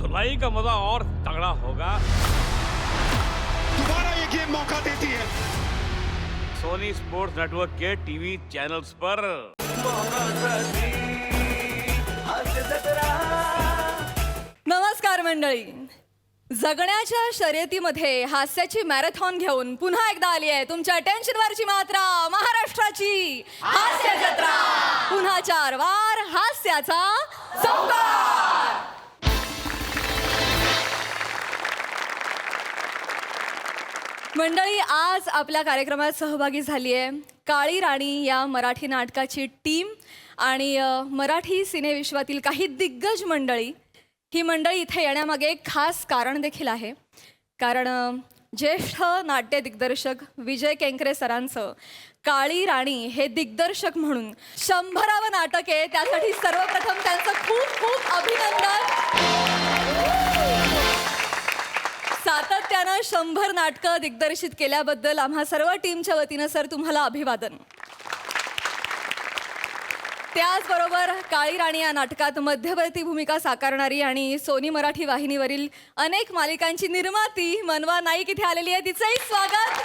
धुलाई का मजा और तगड़ा होगा। दोबारा ये गेम मौका देती है। सोनी स्पोर्ट्स नेटवर्क के टीवी चैनल्स पर। नमस्कार मंडळी, जगण्याच्या शर्यतीमध्ये हास्याची मॅरेथॉन घेऊन पुन्हा एकदा आली आहे तुमच्या टेन्शनवरची मात्रा, महाराष्ट्राची हास्य जत्रा। पुन्हा 4 वार हास्याचा संभार। मंडळी, आज आपल्या कार्यक्रमात सहभागी झाली आहे काळी राणी या मराठी नाटकाची टीम आणि मराठी सिनेविश्वातील काही दिग्गज मंडळी। ही मंडळी इथे येण्यामागे एक खास कारण देखील आहे, कारण ज्येष्ठ नाट्य दिग्दर्शक विजय केंकरे सरांचं काळी राणी हे दिग्दर्शक म्हणून 100वे नाटक आहे। त्यासाठी सर्वप्रथम त्यांचं खूप खूप अभिनंदन। सातत्यानं 100 नाटकं दिग्दर्शित केल्याबद्दल आम्हा सर्व टीमच्या वतीनं सर तुम्हाला अभिवादन। त्याचबरोबर काळी राणी या नाटकात मध्यवर्ती भूमिका साकारणारी आणि सोनी मराठी वाहिनीवरील अनेक मालिकांची निर्माती मनवा नाईक इथे आलेली आहे, तिचंही स्वागत।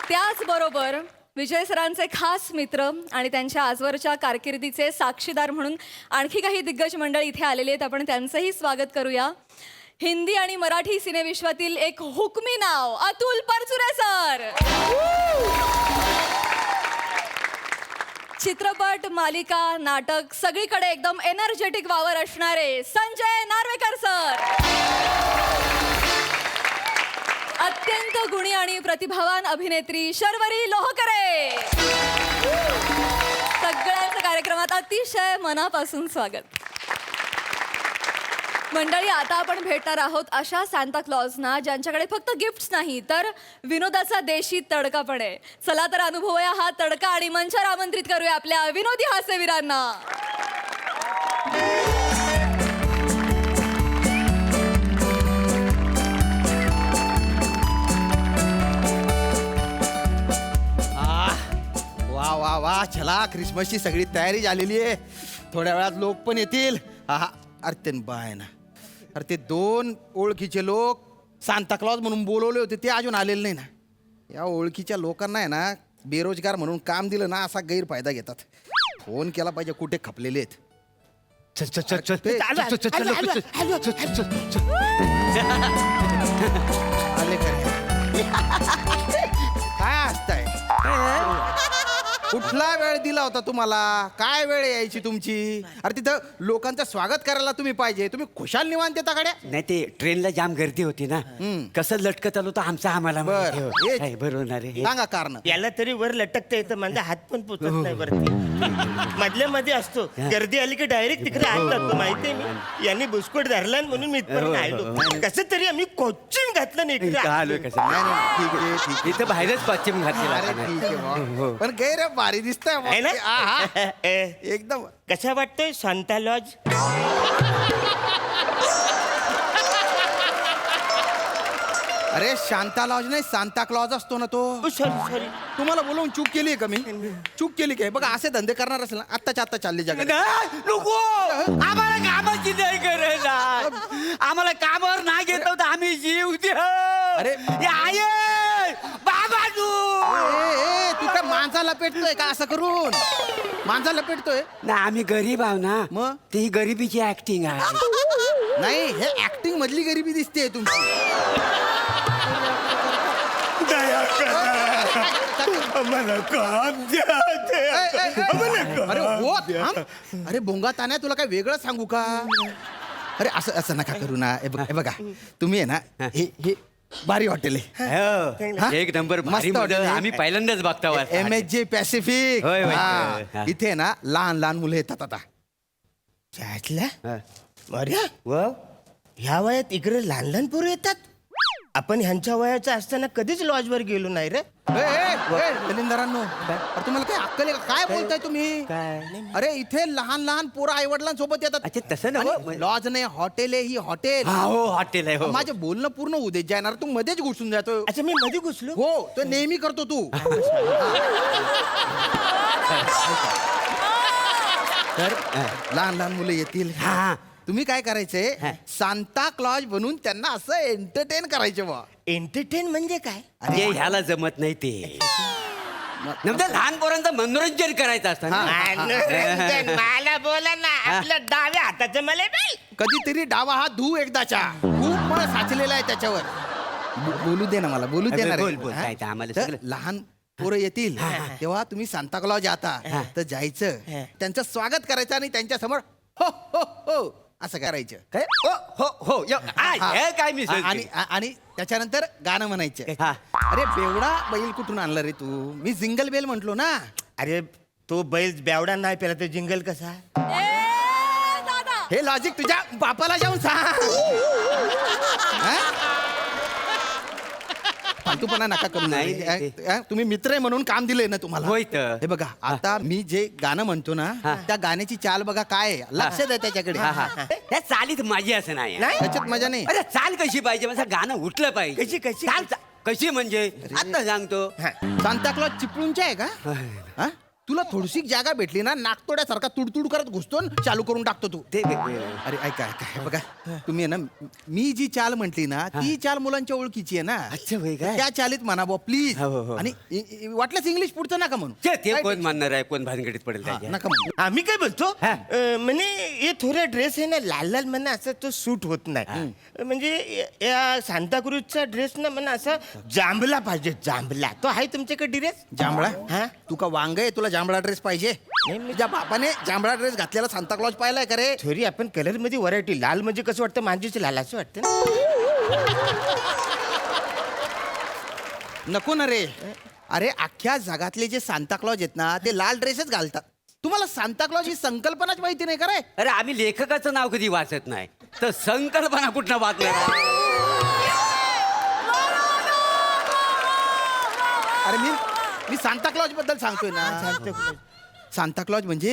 त्याचबरोबर विजय सरांचे खास मित्र आणि त्यांच्या आजवरच्या कारकिर्दीचे साक्षीदार म्हणून आणखी काही दिग्गज मंडळी इथे आलेली आहेत, आपण त्यांचंही स्वागत करूया। हिंदी आणि मराठी सिनेविश्वातील एक हुकमी नाव अतुल परचुरे सर। चित्रपट, मालिका, नाटक सगळीकडे एकदम एनर्जेटिक वावर असणारे संजय नार्वेकर सर। अत्यंत गुणी आणि प्रतिभावान अभिनेत्री शर्वरी लोहकरे। सगळ्यांचं कार्यक्रमात अतिशय मनापासून स्वागत। मंडळी, आता आपण भेटणार आहोत अशा सांता क्लॉजना ज्यांच्याकडे फक्त गिफ्ट्स नाही तर विनोदाचा देशी तडका पण आहे। चला तर अनुभवूया हा तडका आणि मंचावर आमंत्रित करूया आपल्या विनोदी हास्यवीरांना। वा वा वा, चला ख्रिसमसची सगळी तयारी झालेली आहे। थोड्या वेळात लोक पण येतील। हा अरे बाय ना, अरे ते 2 ओळखीचे लोक सांता क्लॉज म्हणून बोलवले होते, ते अजून आलेले नाही ना। या ओळखीच्या लोकांना आहे ना, बेरोजगार म्हणून काम दिलं ना, असा गैरफायदा घेतात। फोन केला पाहिजे कुठे खपलेले आहेत। आले काय असताय? कुठला वेळ दिला होता तुम्हाला? काय वेळ यायची तुमची? अरे तिथं लोकांचं स्वागत करायला तुम्ही पाहिजे, तुम्ही खुशाल निवांत येता गाड्या। नाही, ते ट्रेनला जाम गर्दी होती ना, कसं लटकत आलो तर आमचा आम्हाला बरोबर सांगा कारण। याला तरी वर लटकता येतं, माझा हात पण पोचत नाही वरती, मधल्या मध्ये असतो। गर्दी आली की डायरेक्ट तिकडे हात लागतो, माहितीये मी। यांनी बुसकोट धरला म्हणून मी इथपर्यंत आलो। कसं तरी आम्ही कोचिंग घातलं नाही इकडे आलोय कसं। ठीक आहे ठीक आहे, इथं बाहेरच पश्चिम अरे घातलेला ठीक आहे भाऊ. पण गैर भारी दिसतंय भाऊ. आहे ना? आहा. ए, एकदम कसा वाटतोय सांता लॉज? अरे शांता लॉज नाही, सांता क्लॉज असतो ना तो। सॉरी सॉरी, तुम्हाला बोलवून चूक केली का मी? चूक केली काय? बघा असे धंदे करणार असेल ना, आत्ताच्या आत्ता चालले जगात। नको, आम्हाला कामाची नाही गरज आहे। आम्हाला कामावर नाही घेत नव्हतं, आम्ही जीव देऊ। अरे आहे बाबा तू काय माणसाला पेटतोय का असं करून? माणसाला पेटतोय ना, आम्ही गरीब आहो ना, मग? ती गरिबीची ऍक्टिंग आहे। नाही, हे ऍक्टिंग मधली गरिबी दिसते तुमची। आम्हाला काम द्या, अरे हो थांब. अरे भोंगा तान्या, तुला काय वेगळं सांगू का? अरे असं असं नका करू ना। हे बघा तुम्ही आहे ना, हे भारी हॉटेल आहे, एक नंबर मस्त हॉटेल आहे. आम्ही पहिल्यांदाच बघता MSG पॅसिफिक। होय, होय. हा, इथे आहे ना लहान लहान मुलं येतात आता। मर्या ह्या वयात इकडे लहान लहान पोरं येतात? आपण ह्यांच्या वयाचं असताना कधीच लॉजवर गेलो नाही रे। दलिंदरांनो, अरे तुम्हाला काय अक्कल आहे का? काय बोलताय तुम्ही? अरे इथे लहान लहान पोरं आई वडिलांसोबत येतात। अच्छा, तसं नव्हं. लॉज नाही, हॉटेल आहे ही, हॉटेल। हो हॉटेल आहे, हो. माझे बोलणं पूर्ण उद्या जाणार, तू मध्येच घुसून जातो। अच्छा, मी मध्ये घुसलो? हो, तो नेहमी करतो तू। तर लहान लहान मुलं येतील हा. तुम्ही काय करायचंय सांता क्लॉज बनून त्यांना असं एंटरटेन करायचे बा एंटरटेन म्हणजे काय ते ह्याला जमत नाही ते नंतर लहान पोरांचं मनोरंजन करायचं असतं ना मनोरंजन. मला बोला ना आपल्या डाव्या हाताचं मला बाई कधीतरी डावा हात धुऊ एकदाच्या खूप मळ साचलेला आहे त्याच्यावर बोलू दे ना मला बोलू दे ना रे. बोल, बोल, हा? काय ते आम्हाला तर सगळं. लहान पोरं येतील तेव्हा तुम्ही सांता क्लॉज आता तर जायचं त्यांचं स्वागत करायचं आणि त्यांच्या समोर हो हो हो असं करायचं काय हो हो हो हे काय मी आणि त्याच्यानंतर गाणं म्हणायचं हा. अरे बेवडा बैल कुठून आणला रे तू मी जिंगल बेल म्हंटलो ना अरे तो बैल बेवडा नाही पेला तो जिंगल कसा दादा हे लॉजिक तुझ्या बापाला जाऊन सांग हा? फालतूपणा नका करू नाही, नाही नाही. तुम्ही मित्र आहे म्हणून काम दिलंय ना तुम्हाला होय तर. हे बघा आता मी जे गाणं म्हणतो ना त्या गाण्याची चाल बघा काय आहे. लक्ष द्या त्याच्याकडे त्या चालीत माझी असं नाही त्याच्यात मजा नाही अरे चाल कशी पाहिजे माझं गाणं उठलं पाहिजे कशी? चाल कशी म्हणजे आता सांगतो सांता क्लॉज चिपळूणच्या आहे का हा? तुला थोडीशी जागा भेटली ना नागतोड्यासारखा तुडतुड करत घुसतो आणि चालू करून टाकतो तू ते अरे ऐका हे बघा तुम्ही आहे ना मी जी चाल म्हटली ना ती चाल मुलांच्या ओळखीची आहे ना अच्छा, होय काय? त्या चालीत म्हणा बुवा प्लीज हो, हो, हो. आणि वाटलंच इंग्लिश पुढचं नका म्हणू ते काय- कोण मानणार आहे कोण भानगडीत पडेल हा, त्याच्या नका म्हणू आम्ही काय बोलतो हा. म्हणे हे थोडा ड्रेस आहे ना लाल लाल म्हणा असं तो सूट होत नाही म्हणजे या सांताक्रूजचा ड्रेस ना म्हणा असा जांभला पाहिजे जांभला तो आहे तुमच्याकडे ड्रेस जांभळा हा? तू का वांग आहे तुला जांभळा ड्रेस पाहिजे तुझ्या बापाने जांभळा ड्रेस घातलेला सांता क्लॉज पाहिलाय का रे थोडी आपण कलर मध्ये व्हरायटी लाल म्हणजे कसं वाटतं मांजूचं लाल असं वाटतं ना नको ना रे अरे अख्ख्या जगातले जे सांता क्लॉज आहेत ना ते लाल ड्रेसच घालतात तुम्हाला सांता क्लॉज ही संकल्पनाच माहिती नाही का रे अरे आम्ही लेखकाचं नाव कधी वाचत नाही तर संकल्पना कुठनं वाचणार अरे मी सांता क्लॉज बद्दल सांगतोय ना सांता क्लॉज म्हणजे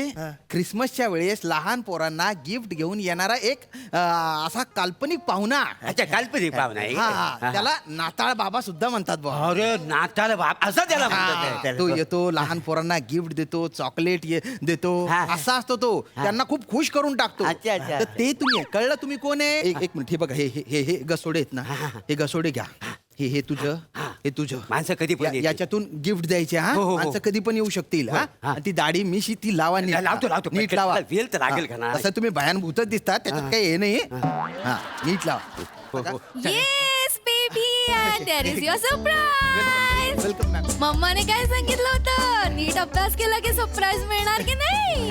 क्रिसमसच्या वेळेस लहान पोरांना गिफ्ट घेऊन येणारा एक असा काल्पनिक पाहुणा अच्छा काल्पनिक भावना आहे. हा त्याला नाताळ बाबा सुद्धा म्हणतात बा अरे नाताळ बाप असं त्याला म्हणतात ते. तो येतो लहान पोरांना गिफ्ट देतो चॉकलेट देतो हा. असा असतो तो त्यांना खूप खुश करून टाकतो अच्छा, अच्छा. तर ते तुम्ही कळलं तुम्ही कोण आहे एक मिनिट हे बघा हे गसोडे आहेत ना हे गसोडे घ्या हे तुझं हे तुझं माणसं कधी पण येतील. याच्यातून गिफ्ट द्यायचे हा हो, हो, हो. माणसं कधी पण येऊ शकतील हा हा. आणि ती दाढी मिशी ती लावा नीट. लावतो नीट लावा वेल तर लागेल का ना तसं तुम्ही भयानभूतच दिसतात त्याच्यात काही हे नाही हा नीट लावा हो, हो. Yes baby and there is your surprise welcome ma'am मम्माने काय सांगितलं होतं नीट अभ्यास केला की सरप्राईज मिळणार की नाही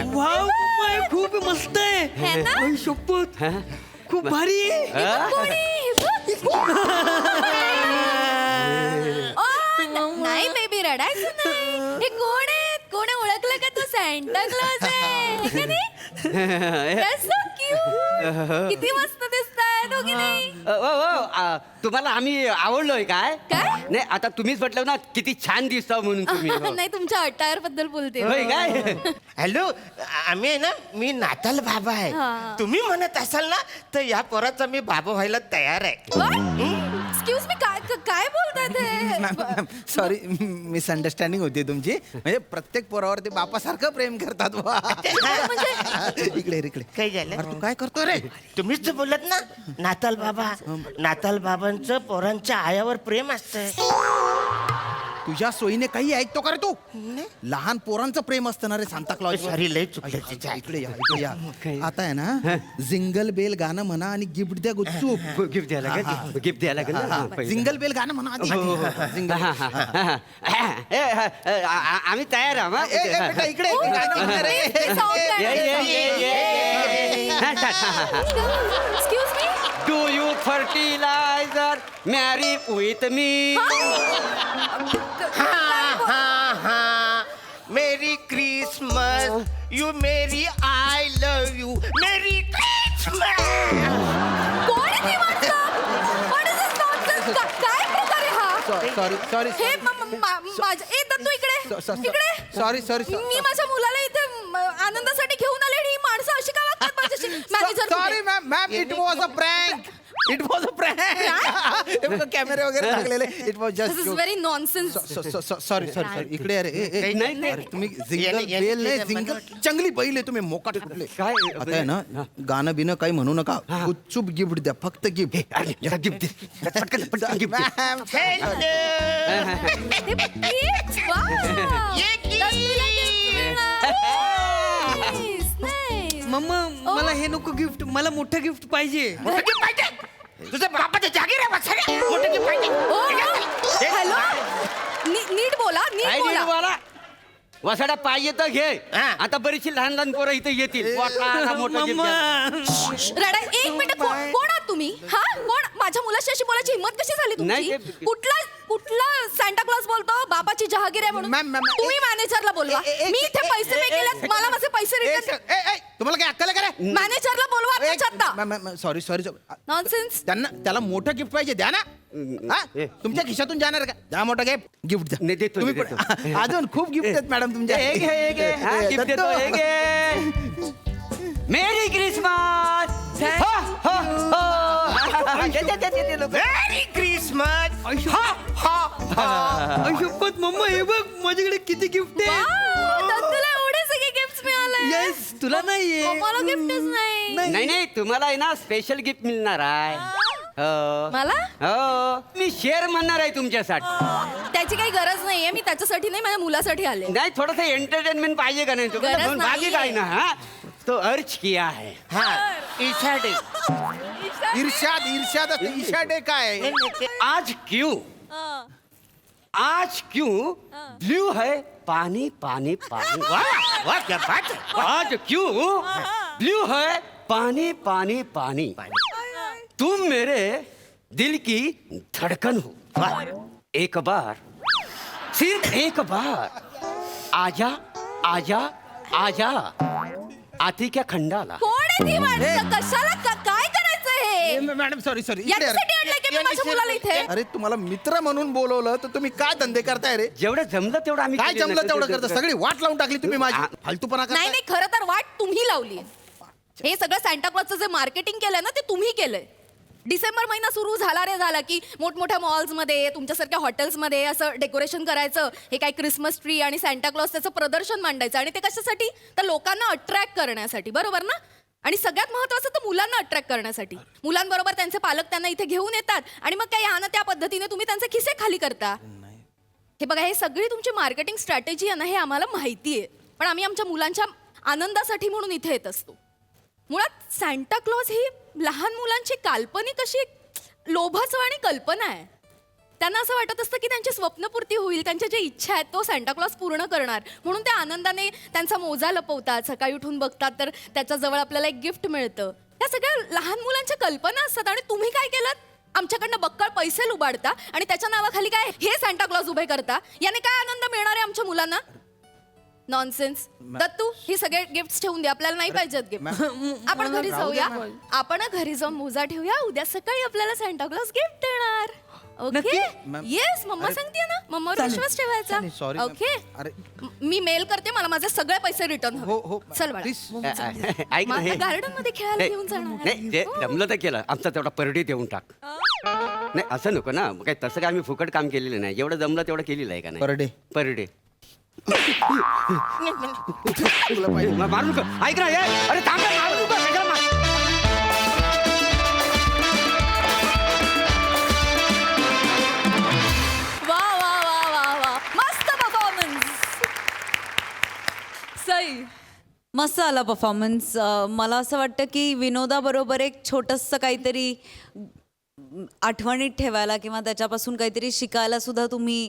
खूप मस्त है ना? आहे शपथ खूप भारी नाही बेबी रडायचं नाही हे कोण आहे कोण आहे? ओळखलं का तू सॅन्टा क्लॉज आहे का नाही? That's so cute. किती मस्त दिसताय दोघी नाही तुम्हाला आम्ही आवडलोय काय काय? नाही आता तुम्हीच म्हटलं ना किती छान दिसता म्हणून तुम्ही हो. नाही तुमच्या अटायर बद्दल बोलते होय काय हॅलो आम्ही आहे ना मी नाताल बाबा हा. आहे तुम्ही म्हणत असाल ना तर या पोराचा मी बाबा व्हायला तयार आहे एक्सक्यूज मी काय काय बोलताय ते सॉरी मिसअंडरस्टँडिंग होती तुमची म्हणजे प्रत्येक पोरावर ते बापासारखं प्रेम करतात बुवा. इकडे इकडे काय झालं? अरे तू काय करतो रे तुम्हीच तर बोलत ना नाताल बाबा नाताल बाबांचं पोरांच्या आयावर प्रेम असतंय तुझ्या सोयीने काही ऐकतो का रे तू लहान पोरांचं प्रेम असतं ना रे सांता क्लॉज सॉरी लय चुकलं इकडे या आता आहे ना जिंगल बेल गाणं म्हणा आणि गिफ्ट द्या गुपचूप गिफ्ट द्यायला लागेल गिफ्ट द्यायला लागेल ना पहिलं. जिंगल बेल गाणं म्हणा आधी. जिंगल हा, हा, हा, हा. आम्ही तयार आहोत ए, ए, बेटा, इकडे Oh, गाणं म्हणा रे. Excuse me do you fertiliser marry with me merry Christmas you merry I love you merry Christmas कोण आहे ती माणसं? What is this nonsense? काय प्रकार आहे हा सॉरी हे माझ्या ए दत्तू इकडे सॉरी मी माझ्या मुलाला इथे आनंदासाठी घेऊन आले आणि ही माणसं अशी का वागतात माझ्याशी manager sorry ma'am it was a prank it was a prank कॅमेरे वगैरे लागलेले it was this is just very nonsense. Sorry sorry इकडे अरे नाही. अरे, तुम्ही जिंगल याने- बेल नाही याने- जिंगल चांगली बैल आहे तुम्ही मोकाट कुठले काय? आता आहे ना गाणं बिनं काही म्हणू नका गुपचूप गिफ्ट द्या फक्त गिफ्ट गिफ्ट पटकन गिफ्ट हे बघ, gift. Wow. दत्तूला gift मिळालं. Nice, nice. मम्मा मला हे नको गिफ्ट मला मोठं गिफ्ट पाहिजे. मोठं gift पाहिजे तुझ्या बापाच्या जागीर आहे बसायला. मोठं gift पाहिजे ओ, हॅलो नीट बोला नीट बोला. वसाडा पाहिजे तर घे. हा. आता बरीचशी लहान लहान पोरं इथे येतील. मोठा मोठा gift द्या. रडा एक मिनिट कोण आहात तुम्ही हा कोण माझ्या मुलाशी अशी बोलायची हिंमत कशी झाली नाही, तुमची ते- कुठला सांता क्लॉज बोलतो बाबाची जहागीर आहे म्हणून मॅम, तुम्ही मॅनेजरला बोलवा मी इथे पैसे पे केले मला माझे पैसे रिटर्न तुम्हाला काय अक्कल आहे का मॅनेजरला बोलवा आत्ताच्या आत्ता सॉरी सॉरी नॉनसेन्स. त्यांना त्याला मोठं गिफ्ट पाहिजे द्या ना हा? तुमच्या खिशातून जाणार का द्या मोठं गिफ्ट नाही, देतो, तुम्ही देतो. पण- अजून खूप गिफ्ट आहेत मॅडम तुमच्या एक घे हा, gift देतो, एक घे. मेरी क्रिसमस. व्हेरी क्रिसमस शपथ मम्मा हे बघ माझ्याकडे किती गिफ्ट आहे. तुला एवढे सगळे गिफ्ट मिळाले येस तुला नाहीये. मला गिफ्टच नाही नाही नाही तुम्हाला आहे ना स्पेशल गिफ्ट मिळणार आहे. हो. मला हो मी शेअर म्हणणार आहे तुमच्यासाठी. त्याची काही गरज नाहीये मी त्याच्यासाठी नाही माझ्या मुलासाठी आले नाही थोडस एंटरटेनमेंट पाहिजे का नाही तुम्हाला गरज दोन भागी नाहीये. काय ना हा तो अर्ज किया है. हा इच्छा डे ईर्ष्याद डे काय आज क्यों ब्लू है पानी पानी पानी. वाह वाह क्या बात है आज क्यों ब्लू है पानी पानी पानी. तुम मेरे दिल की धड़कन हो. एक बार सिर्फ एक बार आजा आजा आजा आती क्या खंडाला. कोण आहे ती माणसं कशाला काय करायचं हे मॅडम सॉरी याच्यासाठी आणलंय की मी माझ्या मुलाला इथे अरे तुम्हाला मित्र म्हणून बोलवलं तर तुम्ही काय धंदे करताय रे जेवढं जमलं तेवढं आम्ही काय केलं ना. जमलं तेवढं करता सगळी वाट लावून टाकली तुम्ही माझी फालतूपणा नाही करताय नाही खरं तर वाट तुम्ही लावली हे सगळं सांता क्लॉजचं जे मार्केटिंग केलंय ना ते तुम्ही केलंय. डिसेंबर महिना सुरू झाला की मोठमोठ्या मॉल्समध्ये तुमच्यासारख्या हॉटेल्समध्ये असं डेकोरेशन करायचं हे काय क्रिसमस ट्री आणि सांता क्लॉज त्याचं प्रदर्शन मांडायचं आणि ते कशासाठी तर लोकांना अट्रॅक्ट करण्यासाठी बरोबर ना. आणि सगळ्यात महत्त्वाचं तर मुलांना अट्रॅक्ट करण्यासाठी मुलांबरोबर त्यांचे पालक त्यांना इथे घेऊन येतात आणि मग काय यानं त्या पद्धतीने तुम्ही त्यांचे खिसे खाली करता. हे बघा हे सगळी तुमची मार्केटिंग स्ट्रॅटेजी आहे ना हे आम्हाला माहिती आहे पण आम्ही आमच्या मुलांच्या आनंदासाठी म्हणून इथे येत असतो. मुळात सांता क्लॉज ही लहान मुलांची काल्पनिक अशी लोभसवाणी कल्पना आहे. त्यांना असं वाटत असतं की त्यांची स्वप्नपूर्ती होईल त्यांच्या ज्या इच्छा आहेत तो सांता क्लॉज पूर्ण करणार म्हणून ते आनंदाने त्यांचा मोजा लपवतात सकाळी उठून बघतात तर त्याच्याजवळ आपल्याला एक गिफ्ट मिळतं. या सगळ्या लहान मुलांच्या कल्पना असतात आणि तुम्ही काय केलं आमच्याकडनं बक्कळ पैसे लुबाडता आणि त्याच्या नावाखाली काय हे सांता क्लॉज उभे करता. याने काय आनंद मिळणार आहे आमच्या मुलांना. नॉनसेन्स. दत्तू ही सगळे गिफ्ट ठेवून दे आपल्याला नाही पाहिजेत गिफ्ट. आपण घरी जाऊया आपण घरी जाऊन मोजा ठेवूया उद्या सकाळी आपल्याला सांता क्लॉज गिफ्ट देणार. ओके येस मम्मा सांगते ना मम्मावर विश्वास ठेवायचा. सॉरी ओके अरे मी मेल करते मला माझे सगळे पैसे रिटर्न हो हो चल प्लीज ऐक ना हे गार्डन मध्ये खेळायला घेऊन जाणार नाही ते जमलं तर केलं आमचा तेवढा परडी देऊन टाक. नाही असं नको ना काय तसं काय आम्ही फुकट काम केलेलं नाही जेवढं जमलं तेवढं केलेलं आहे का नाही पर डे पर डे. मारू नको ऐक ना ए, अरे थांब ना, मारू नको कशाला वा वा वा वा वा मस्त परफॉर्मन्स. सई मस्त आला परफॉर्मन्स. मला असं वाटतं की विनोदाबरोबर एक छोटंसं काहीतरी आठवणीत ठेवायला किंवा त्याच्यापासून काहीतरी शिकायला सुद्धा तुम्ही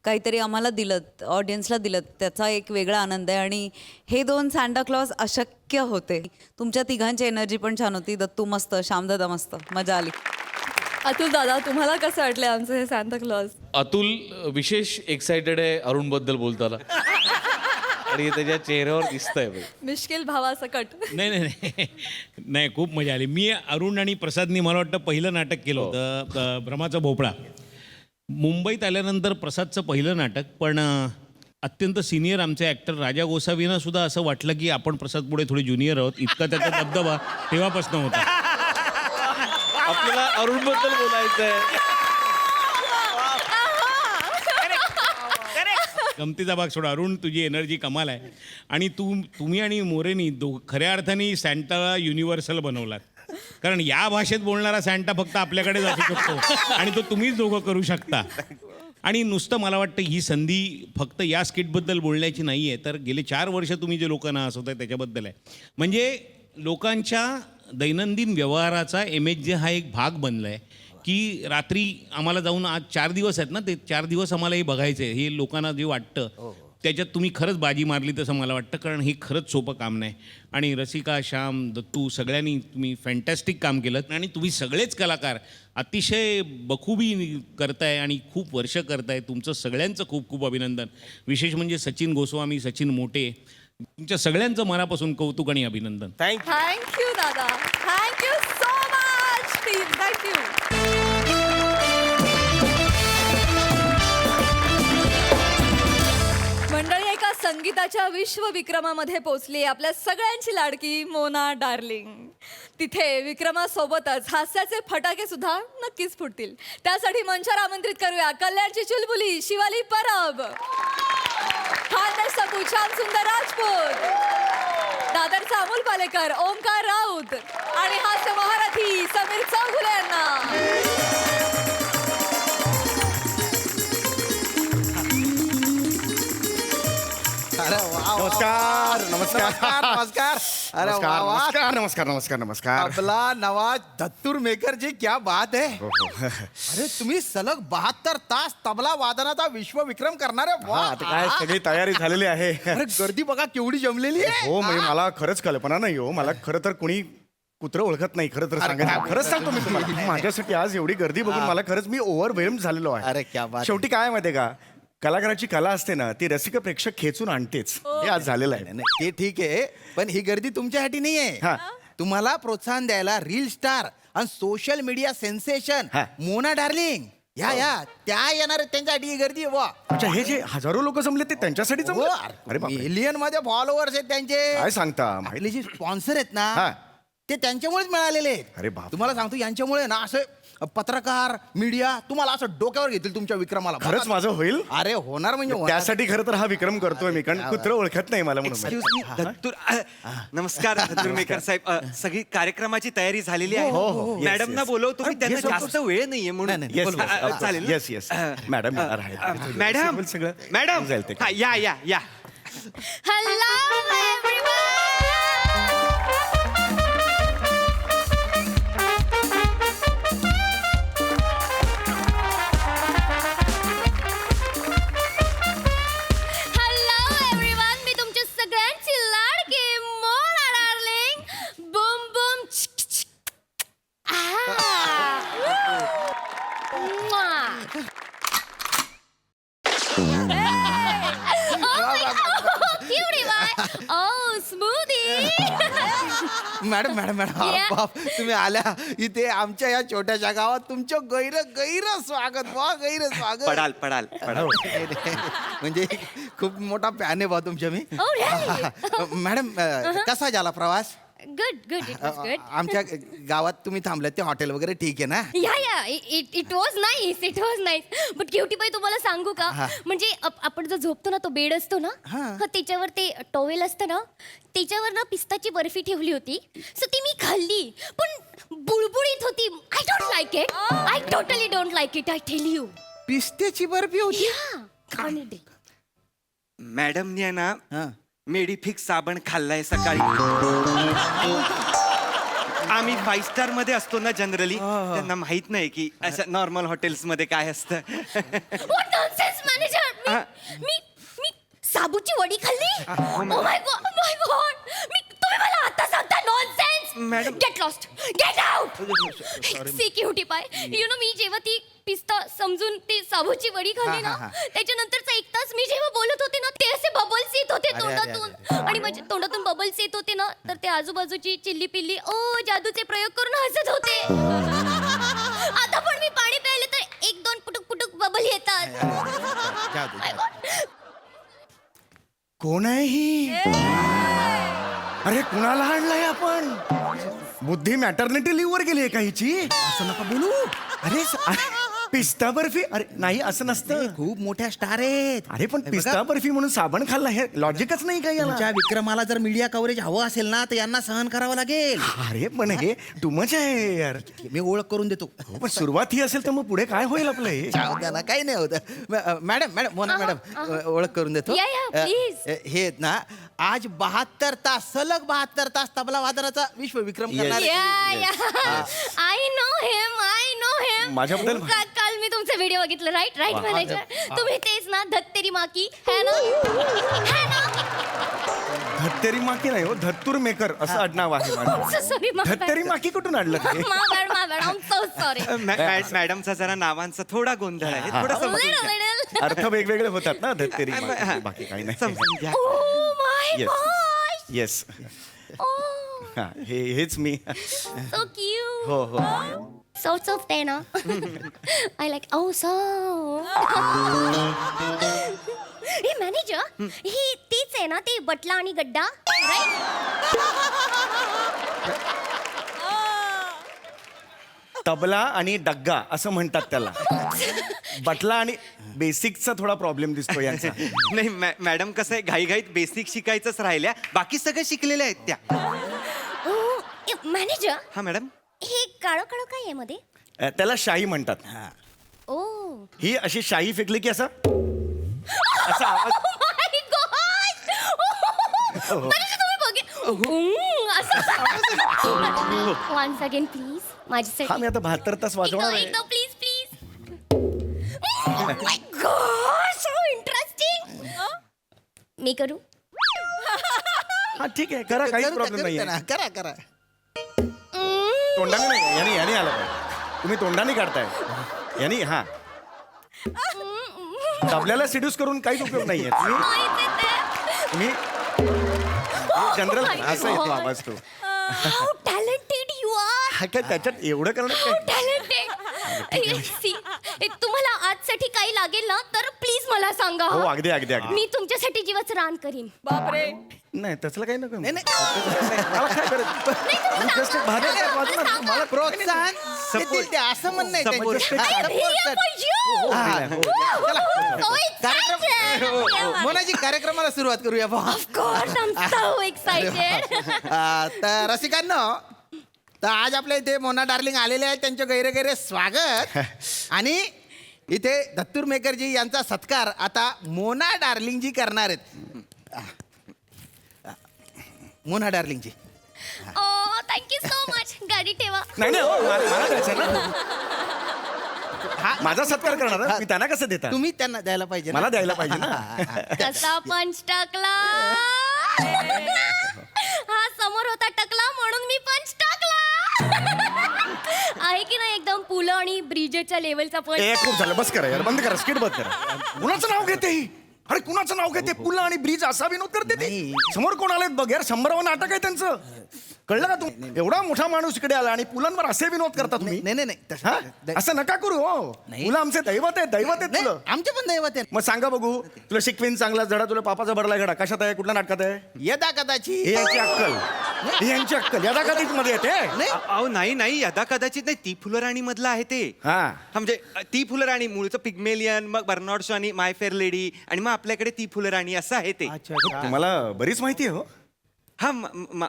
काहीतरी आम्हाला दिलत ऑडियन्सला दिलत त्याचा एक वेगळा आनंद आहे. आणि हे दोन सांता क्लॉज अशक्य होते. तुमच्या तिघांची एनर्जी पण छान होती. दत्तू मस्त श्यामदादा मस्त मजा आली. अतुल दादा तुम्हाला कसं वाटलं आमचं हे सांता क्लॉज. अतुल विशेष एक्साइटेड आहे अरुण बद्दल बोलताना आणि त्याच्या चेहऱ्यावर दिसतंय बघ. मिश्किल भावासकट. नाही नाही नाही नाही खूप मजा आली. मी अरुण आणि प्रसादनी मला वाटतं पहिलं नाटक केलं होतं भ्रमाचा भोपळा. मुंबईत आल्यानंतर प्रसादचं पहिलं नाटक पण अत्यंत सिनियर आमचे ॲक्टर राजा गोसावींना सुद्धा असं वाटलं की आपण प्रसाद पुढे थोडे ज्युनियर आहोत इतका त्याचा दबदबा तेव्हापासून होता. आपल्याला अरुण बद्दल बोलायचंय. गमतीचा भाग सोडा. अरुण, तुझी एनर्जी कमाल आहे आणि तुम्ही आणि मोरेनी खऱ्या अर्थाने सॅन्टाला युनिव्हर्सल बनवलात. कारण या भाषेत बोलणारा सॅन्टा फक्त आपल्याकडेच असू शकतो आणि तो तुम्हीच दोघं करू शकता. आणि नुसतं मला वाटतं ही संधी फक्त या स्किटबद्दल बोलण्याची नाही आहे, तर गेले 4 वर्ष तुम्ही जे लोकांना हसवताय त्याच्याबद्दल आहे. म्हणजे लोकांच्या दैनंदिन व्यवहाराचा MHJ हा एक भाग बनला आहे की रात्री आम्हाला जाऊन, आज 4 दिवस आहेत ना, ते 4 दिवस आम्हाला हे बघायचं आहे. हे लोकांना जे वाटतं त्याच्यात तुम्ही खरंच बाजी मारली तसं मला वाटतं, कारण हे खरंच सोपं काम नाही. आणि रसिका, श्याम, दत्तू सगळ्यांनी तुम्ही फॅन्टॅस्टिक काम केलं आणि तुम्ही सगळेच कलाकार अतिशय बखूबी करताय आणि खूप वर्ष करताय. तुमचं सगळ्यांचं खूप खूप अभिनंदन. विशेष म्हणजे सचिन गोस्वामी, सचिन मोटे, तुमच्या सगळ्यांचं मनापासून कौतुक आणि अभिनंदन. थँक्यू. थँक्यू दादा. Thank you so much team. Thank you. मंडळी, एका संगीताच्या विश्वविक्रमामध्ये पोहोचली आपल्या सगळ्यांची लाडकी मोना डार्लिंग. तिथे विक्रमासोबतच हास्याचे फटाके सुद्धा नक्कीच फुटतील. त्यासाठी मंचावर आमंत्रित करूया कल्याणची चुलबुली शिवाली परब, खानदेश सकू श्याम सुंदर राजपूत, दादरचा अमोल पालेकर, ओमकार राऊत आणि हास्य महारथी समीर चौगुले यांना. अरे वा, वा, वा. नमस्कार नमस्कार नमस्कार. अरे वा, वा. नमस्कार नमस्कार नमस्कार नमस्कार. आपला नवा धत्तूर मेकर जी, क्या बात आहे. हो, अरे तुम्ही सलग 72 तास तबला वादनाचा विश्वविक्रम करणार आहे. वा. हा, आता काय सगळी तयारी झालेली आहे. अरे गर्दी बघा केवढी जमलेली आहे. हो, म्हणजे मला खरंच कल्पना नाही हो. मला खरं तर कुणी कुत्र ओळखत नाही. खरं तर सांगायचं, खरंच सांगतो मी तुम्हाला, माझ्यासाठी आज एवढी गर्दी बघून मला खरंच मी ओव्हरवेल्म झालेलो आहे. अरे क्या बात. शेवटी काय माहितीये का, कलाकाराची कला असते ना, ती रसिक प्रेक्षक खेचून आणतेच. हे आज झालेलं आहे. नाही, ते ठीक आहे, पण ही गर्दी तुमच्यासाठी नाही हा. आहे. तुम्हाला प्रोत्साहन द्यायला रील स्टार आणि सोशल मीडिया सेन्सेशन हा. मोना डार्लिंग या त्या येणार आहेत, त्यांच्यासाठी ही गर्दी आहे. वा. अच्छा, हे जे हजारो लोक जमले ते त्यांच्यासाठी जमले? अरे बापरे. मिलियन मध्ये फॉलोअर्स आहेत त्यांचे. काय सांगता. आपले जे स्पॉन्सर आहेत ना, हा. ते त्यांच्यामुळेच मिळालेले आहेत. अरे बाप. तुम्हाला सांगतो, यांच्यामुळे ना असं पत्रकार, मीडिया तुम्हाला असं डोक्यावर घेतील तुमच्या विक्रमाला. खरंच माझं होईल. अरे होणार म्हणजे होणार. त्यासाठी खरं तर हा विक्रम करतोय मी, कारण कुत्र ओळखत नाही मला म्हणून. एक्सक्यूज मी, दत्तूर नमस्कार दत्तूर मेकर साहेब. सगळी कार्यक्रमाची तयारी झालेली आहे. मॅडमना बोलवतो मी, त्यांना जास्त वेळ नाहीये म्हणून. चालेल ना? येस येस मॅडम येणार आहेत. मॅडम सगळं मॅडम जाईल ते. हा, या या या. हॅलो एव्हरीवन, मी तुमच्या सगळ्यांची लाडकी Mona darling. Boom boom. Madam madam madam Yeah. बाप, तुम्ही आल्या इथे आमच्या या छोट्याशा गावात. तुमचं गैर स्वागत. वा, गैर स्वागत. पडाल पडाल पडाल. म्हणजे खूप मोठा फॅन आहे बा तुमच्या मी. Oh, really? मॅडम, कसा झाला प्रवास? Good, good. It was good. आमच्या गावात तुम्ही थांबलेत ते हॉटेल वगैरे ठीक आहे ना? Yeah it was nice. It was nice. But क्युटीबाई, तुम्हाला सांगू का, म्हणजे आपण जो झोपतो ना, तो बेड असतो ना, त्याच्यावर ते टॉवेल असतं ना, त्याच्यावर ना पिस्ताची बर्फी ठेवली होती. सो ती मी खाल्ली, पण बुळबुळीत होती. I don't like it. I totally don't like it. I tell you. पिस्त्याची बर्फी होती? या खाणे. मॅडमने आहे ना मेडिफिक्स साबण खाल्लाय सकाळी. आम्ही 5 स्टार मध्ये असतो ना जनरली, त्यांना माहित नाही की असं नॉर्मल हॉटेल्स मध्ये काय असतं. What nonsense manager. मी साबूची वडी खाल्ली. Oh my god, my god. तुम्ही मला आता सांगता nonsense. Madam. Get lost. Get out. Security पाय. यु नो, मी जेव्हा ती पिस्ता समजून ती साबूची वडी खाल्ली ना, त्याच्यानंतरचा 1 तास मी जेव्हा बोलत होते ना, ते असे बबल्स येत होते तोंडातून. आणि माझ्या तोंडातून बबल्स येत होते ना, तर ते आजूबाजूची चिल्ली पिल्ली जादूचे प्रयोग करून हसत होते. आता पण मी पाणी प्यायले तर 1-2 पुटुक पुटुक बबल येतात. कोण आहे ही? अरे कुणाला आणलंय आपण? बुद्धी मॅटर्निटी लिव्ह वर गेली आहे का हिची असं नका बोलू. अरे पिस्ता बर्फी अरे नाही असं नसतं खूप मोठ्या स्टार आहेत. अरे पण पिस्ता बर्फी म्हणून साबण खाल्ला हे लॉजिकच नाही का याला तुमच्या विक्रमाला जर मीडिया कव्हरेज हवं असेल ना तर यांना सहन करावं लागेल. अरे पण हे टू मच आहे यार. मी ओळख करून देतो. पण सुरुवात ही असेल तर मग पुढे काय होईल आपलं हे जाऊ द्या ना, काही नाही होत. मॅडम मोना मॅडम ओळख करून देतो. या, या, please. हे आहेत ना आज 72 तास सलग 72 तास तबला वादनाचा विश्व विक्रम करणार आय नो हिम माझ्याबद्दल- काल मी तुमचे व्हिडिओ बघितले. राईट मॅनेजर तुम्ही तेच ना धत्तेरी माकी है ना धत्तेरी माकी नाही हो धत्तूर मेकर असं आडनाव आहे माझं. सॉरी धत्तेरी माकी कुठून आणलं ते my I am so sorry. मॅडमचा जरा नावांचा थोडा गोंधळ आहे थोडं समजून घ्या. अर्थ वेगवेगळे होतात ना धत्तेरी माकी. बाकी काही नाही समजून घ्या. Oh my Yes. gosh. Yes Oh, हेच मी so cute. हो हो So ते ना. I like so. हे मॅनेजर ही तीच आहे ना ते बटला आणि गड्डा राईट. तबला आणि डग्गा असं म्हणतात त्याला. बटला आणि बेसिकचा थोडा प्रॉब्लेम दिसतो यांचा. नाही मॅडम कसं आहे घाईघाईत बेसिक शिकायचंच राहिल्या बाकी सगळं शिकलेल्या आहेत त्या. मॅनेजर हा मॅडम हे काळं काळं काय आहे मध्ये. त्याला शाई म्हणतात. ओ ही अशी शाई फेकली की असा असा आवाज. वन्स अगेन प्लीज माझ्यासाठी. हा मी आता 72 तास वाजवणार आहे. एकदा please my god so interesting. मी करू. हा ठीक आहे करा काहीच प्रॉब्लेम नाही आहे. करा करा. तोंडाने नाही याने आलं पाहिजे. तुम्ही तोंडाने काढताय यानी. हा तबल्याला सिड्यूस करून काहीच उपयोग नाहीये. तुम्ही जनरल असं येतो आवाज तो. How talented you are. हा काय त्याच्यात एवढं करणं How काय. talented. See, तुम्हाला आजसाठी काही लागेल ना तर प्लीज मला सांगा. हो अगदी अगदी अगदी. मी तुमच्यासाठी जीवाचं रान करीन. बापरे. नाही तसलं काही नको. नाही, मला काय करायचं. मी just भाज्या वाजवणार. मला प्रोत्साहन देतील ते असं म्हणणं आहे त्या गोष्टी. I'm here for you. So excited. मोनाजी कार्यक्रमाला सुरुवात करूया. Of course, I'm so excited. तर रसिकांनो तर आज आपल्या इथे मोना डार्लिंग आलेले आहेत. त्यांचे गैरे गैरे स्वागत. आणि इथे धत्तूर मेकरजी यांचा सत्कार आता मोना डार्लिंगजी करणार आहेत. Mona डार्लिंगजी. Oh, thank you so much. गाडी ठेवा. नाही नाही हो, मला द्यायचं ना. माझा सत्कार करणार ना. मी त्यांना कसं देता. तुम्ही त्यांना द्यायला पाहिजे ना. मला द्यायला पाहिजे ना. कसा पंच टाकला. हा समोर होता टकला म्हणून मी पंच टाकला. आहे की नाही एकदम पुलं आणि ब्रिजेच्या लेवलचा पंच. खूप झालं बस करा यार. बंद करा स्किट बंद करा. कुणाचं नाव घेते ही. अरे कुणाचं नाव घेते. पुला आणि ब्रिज असा विनोद करते ती. समोर कोण आलेत बघ यार. 100वं नाटक आहे त्यांचं. कळलं का तू. एवढा मोठा माणूस इकडे आला आणि पुलांवर असे विनोद करता तुम्ही. नाही नाही हा? असं नका करू हो. मुलं आमचे दैवत आहेत मुलं. आमचे पण दैवत आहे. मग सांगा बघू तुला शिकवीन चांगला धडा. तुला पापाचा भरला घडा कशात आहे. कुठल्या नाटकात आहे. यदा कदाचित. हे यांची अक्कल. ही यांची अक्कल यदा कधीच मध्ये येते. अहो नाही यदा कदाचित नाही ती फुलराणी मधलं आहे ते. हा म्हणजे ती फुलराणी मूळचं पिग्मेलियन मग बर्नार्ड शॉ आणि माय फेअर लेडी आणि मग आपल्याकडे ती फुलराणी असं आहे ते. तुम्हाला बरीच माहिती आहे हो. हा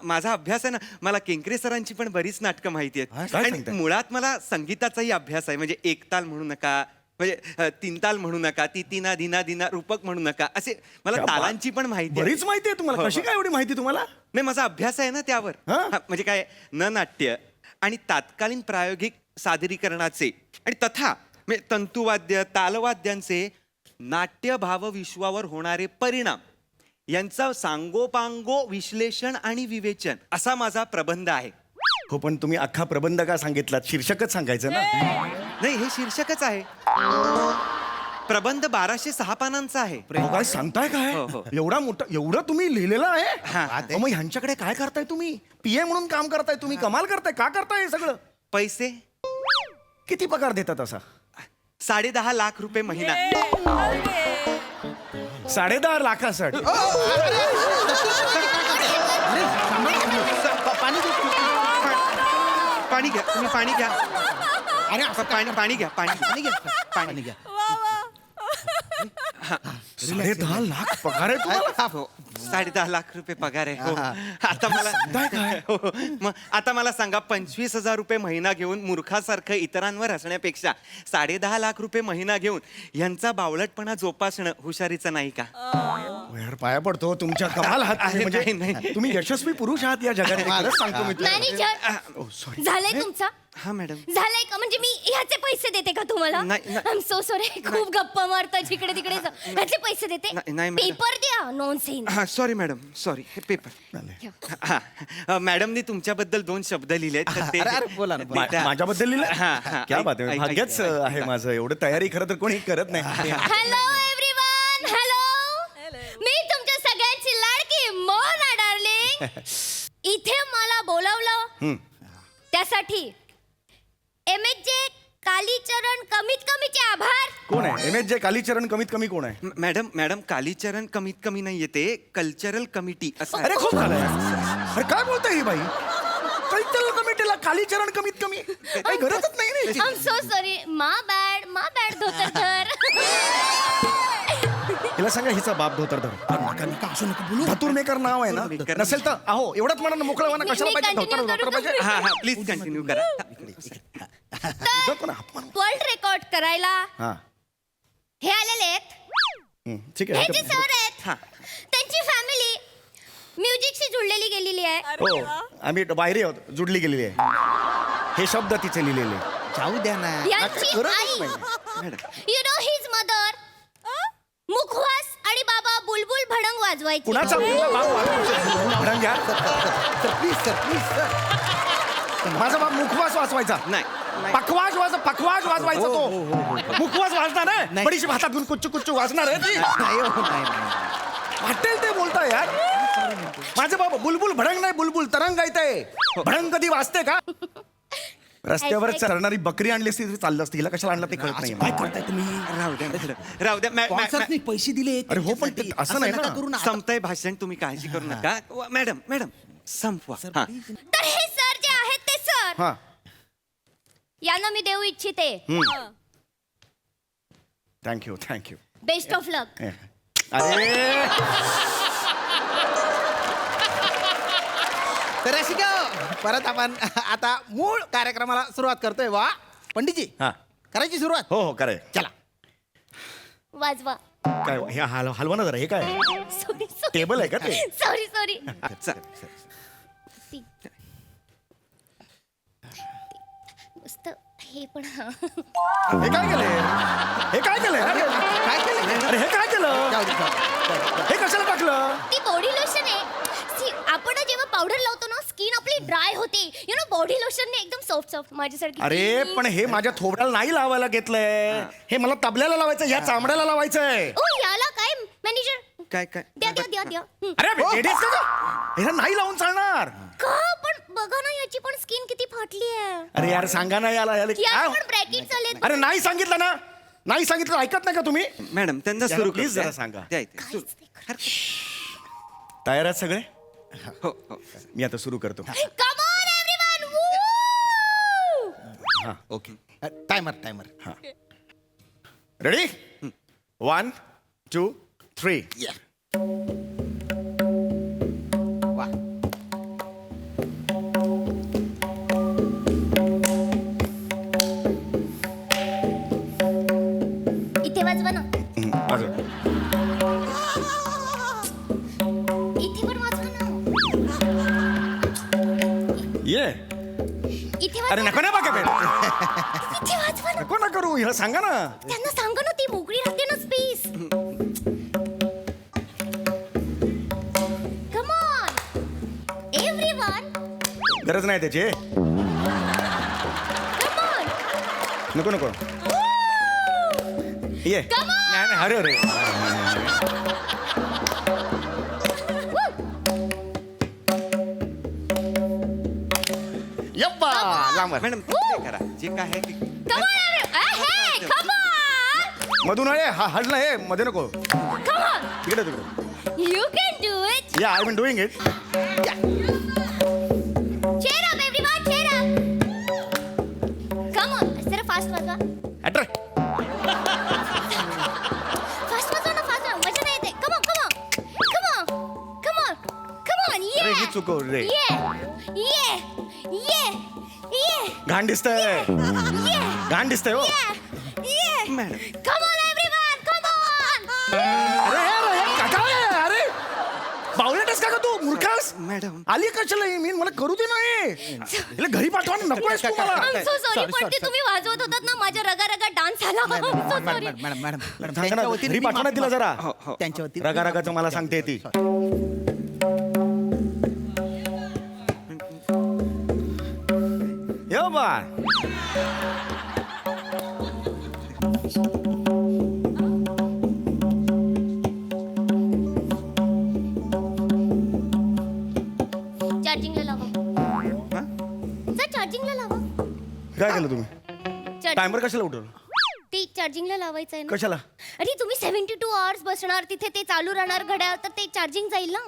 माझा अभ्यास आहे ना. मला केंकरे सरांची पण बरीच नाटकं माहिती आहेत. काय आणि सांगताय? मुळात मला संगीताचाही अभ्यास आहे. म्हणजे एक ताल म्हणू नका म्हणजे 3 ताल म्हणू नका. ती तिना धिना धिना रूपक म्हणू नका. असे मला तालांची पण माहिती आहे. बरीच माहिती आहे तुम्हाला. कशी काय एवढी माहिती तुम्हाला. नाही माझा अभ्यास आहे ना त्यावर. हा? हा, म्हणजे काय न नाट्य आणि तात्कालीन प्रायोगिक सादरीकरणाचे आणि तथा म्हणजे तंतुवाद्य तालवाद्यांचे नाट्य भावविश्वावर होणारे परिणाम यांचा सांगोपांगो विश्लेषण आणि विवेचन असा माझा प्रबंध आहे. हो पण तुम्ही अख्खा प्रबंध का सांगितलात. शीर्षकच सांगायचं ना. नाही हे शीर्षकच आहे. प्रबंध 1206 पानांचा आहे. काय सांगताय काय. हो, हो. एवढा मोठा एवढं तुम्ही लिहिलेलं आहे. हा. मग ह्यांच्याकडे काय करताय तुम्ही. पीए म्हणून काम करताय तुम्ही. कमाल करताय. का करताय हे सगळं. पैसे किती पगार देतात असा. 10.5 लाख रुपये महिना. 10.5 लाखासाठी. पाणी पाणी घ्या, तुम्ही पाणी घ्या. अरे असं पाणी पाणी घ्या, पाणी पाणी घ्या पाणी घ्या 10.5 लाख पगार आहे तुम्हाला? हो 10.5 लाख रुपये पगार आहे हो. आता मला हो, मग आता मला सांगा 25,000 रुपये महिना घेऊन मूर्खासारखं इतरांवर हसण्यापेक्षा 10.5 लाख रुपये महिना घेऊन यांचा बावळटपणा जोपासणं हुशारीचं नाही का? यार पाया पडतो तुमच्या कमाल हात आहे, म्हणजे नाही. तुम्ही यशस्वी पुरुष आहात या जगात खरंच सांगतो मी तुला. मॅनेजर झालंय तुमचा हा मॅडम. झालंय का म्हणजे मी ह्याचे पैसे देते का तुम्हाला नाही, आय एम सो सॉरी खूप गप्पा मारता जिकडे तिकडे ह्याचे पैसे देते नाही, मॅडम. पेपर द्या नॉनसेन्स हा सॉरी मॅडम सॉरी हे पेपर. हा मॅडमनी तुमच्याबद्दल 2 शब्द लिहिले तर ते अरे, अरे, बोला ना, बोला. माझ्याबद्दल लिहिलं हा, हा. क्या बात आहे भाग्यच आहे माझं एवढं तयारी खरं तर कोणी करत नाही. हॅलो एव्हरीवन हॅलो मी तुमच्या सगळ्यांची लाडकी मोना डार्लिंग इथे मला बोलवलं त्यासाठी MHJ कालीचरण कमीत कमीचे आभार. कोण आहे MHJ कालीचरण कमीत कमी कोण आहे? मॅडम कालीचरण कमीत कमी नाही येते कल्चरल कमिटी असं आहे. अरे खूप झालंय. अरे काय बोलताय ही बाई? कल्चरल कमिटीला कालीचरण कमीत कमी काही गरजच नाही ना याची. आय एम सो सॉरी मा बॅड धोतरधर. हिला सांगा हिचा बाप धोतरधर. नका असं नका बोलू धतूर मेकर नाव आहे ना नसेल तर अहो एवढंच म्हणा मोकळं म्हणा मी कशाला पाहिजे continue धोतर करू पाहिजे. हा प्लीज कंटिन्यू करा. तुझं पण अपमान. वर्ल्ड रेकॉर्ड करायला हा हे आलेले आहेत ठीक हे आहे जे सर आहेत त्यांची फॅमिली म्युझिकशी जुळलेली गेलेली आहे. हो आम्ही बाहेर आहोत जुडली गेलेली आहे हे शब्द तिचे लिहिलेले. जाऊ द्या ना यांची गरजच आई नाही. यु नो हिज मदर मुखवास आणि बाबा बुलबुल भडंग वाजवायचे. कुणाचा भडंग घ्या. सर प्लीज सर माझा बाप मुखवास वाजवायचा नाही पखवाज वाजवायचा तो मुखवास वाजणार आहे नाही. बडीशी हातात घेऊन कुच्चू कुच्चू वाजणार आहे ती. नाही वाटेल ते बोलता यार. माझे बाबा बुलबुल भडंग नाही बुलबुल तरंग आहे भडंग कधी वाजते का? रस्त्यावर चरणारी बकरी आणली असती तरी चाललं असतं हिला कशाला आणलं ते कळत नाही. काय करताय तुम्ही राहू द्या स्पॉन्सर्सनी पैसे दिले अरे हो, पण ते असं नाही ना. नका करू ना. संपतंय भाषण तुम्ही काळजी करू नका. मॅडम संपवा. हा तर हे सर जे आहेत ते सर हा यांना मी देऊ इच्छिते थँक्यू बेस्ट ऑफ लक. अरे तर रसिका परत आपण आता मूळ कार्यक्रमाला सुरुवात करतोय वा पंडितजी हा करायची सुरुवात. हो करे चला वाजवा. काय हे हलवा ना जरा हे काय सॉरी टेबल आहे का ते? सॉरी मस्त हे पण हे काय केलंय काय केलं अरे हे काय केलं जाऊ दे, जाऊ दे. हे कशाला टाकलं? ती बॉडी लोशन आहे. See, आपण जेव्हा पावडर लावतो ना स्किन आपली ड्राय होते यु नो बॉडी लोशनने एकदम सॉफ्ट माझ्यासारखी. अरे पण हे माझ्या थोबड्याला नाही लावायला घेतलंय हे मला तबल्याला लावायचं या चामड्याला लावायचंय. ओ याला काय मॅनेजर काय द्या. अरे ladies का गं? हे नाही लावून चालणार. का पण बघा ना याची पण स्किन किती फाटली आहे. अरे यार सांगा ना याला याला काय? पण ब्रॅकेट्स आले. अरे नाही सांगितलं ना नाही सांगितलं ऐकत नाही का तुम्ही? मॅडम त्यांना याला सुरू please जरा सांगा. तयार आहेत सगळे? हो मी आता सुरू करतो. Come on everyone. हा ओके टायमर हा रेडी 1 2 3 वा इथे वाजवा ना. इथे पण वाजवा ना. ये इथे अरे वाजवा. नको ना बघा इथे वाजवा ना. नको ना करू ह्याला सांगा ना. त्यांना सांगा ना ती मोकळी राहते ना स्पेस. Come on everyone. गरज नाही त्याची. Come on. नको ये Come on! नाही अरे यप्पा लांब मॅडम ते करा जे काय आहे ते. Come on everyone. Hey, come on. मधून आहे हा हडलं हे मध्ये नको Come on. तिकडे You can do it. या I been doing it. Cheer up everyone. Cheer up. नको रे ये घाण दिसतंय घाण दिसतंय हो madam come on everyone come on अरे अरे बावळटच का तू मूर्खास मॅडम आली कशाला ही? मी मला करू दे नाही हिला घरी पाठवा नको आहेस तू मला आय एम सो सॉरी पण ते तुम्ही वाजवत होतात ना माझ्या रगा रगा डान्स झाला सो सॉरी सांगा ना, घरी पाठवा ना तिला जरा त्यांच्या वतीने रगा रगाचं मला सांगते ती यो बा चार्जिंगला लावा सर चार्जिंगला लावा काय केलं तुम्ही टायमर कशाला उठवलं ते चार्जिंगला लावायचं आहे ना कशाला अरे तुम्ही 72 आवर्स बसणार तिथे ते चालू राहणार घड्याळ तर ते चार्जिंग जाईल ना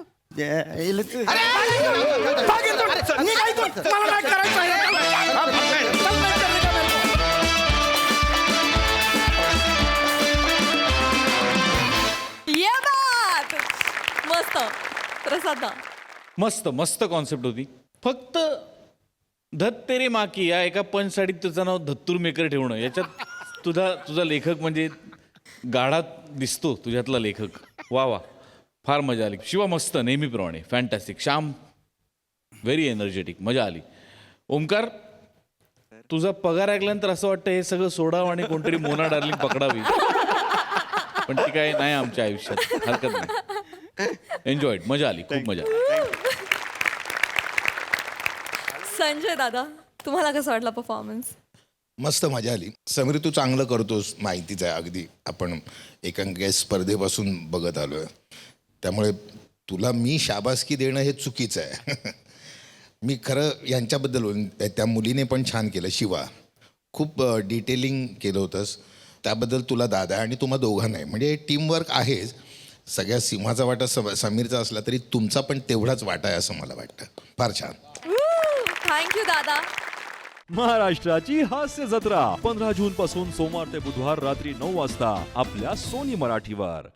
मला काय करायचं ये बात मस्त प्रसाद मस्त मस्त कॉन्सेप्ट होती फक्त धत तेरे माकी या एका पंचसाडीत तुझं नाव धत्तूर मेकर ठेवणं याच्यात तुझा लेखक म्हणजे गाढा दिसतो तुझ्यातला लेखक वा वा फार मजा आली शिवा मस्त नेहमीप्रमाणे फॅन्टॅस्टिक श्याम व्हेरी एनर्जेटिक मजा आली ओमकार तुझा पगार ऐकल्यानंतर असं वाटतं हे सगळं सोडावं आणि कोणतरी मोना डार्लिंग पकडावी पण ती काय नाही आमच्या आयुष्यात हरकत नाही एन्जॉयड मजा आली खूप मजा आली संजय दादा तुम्हाला कसं वाटला परफॉर्मन्स मस्त मजा आली समीर तू चांगलं करतोस माहितीच आहे अगदी आपण एकांकिका स्पर्धेपासून बघत आलोय त्यामुळे तुला मी शाबासकी देणं हे चुकीचं आहे मी खरं यांच्याबद्दल बोलेन त्या मुलीने पण छान केलं शिवा खूप डिटेलिंग केलं होतंस त्याबद्दल तुला दादा आणि तुम्हा दोघांनाही म्हणजे टीमवर्क आहेच सगळ्या सिंहाचा वाटा समीरचा असला तरी तुमचा पण तेवढाच वाटा आहे असं मला वाटतं फार छान थँक्यू दादा महाराष्ट्राची हास्य जत्रा 15 जून पासून सोमवार ते बुधवार रात्री 9 वाजता आपल्या सोनी मराठीवर.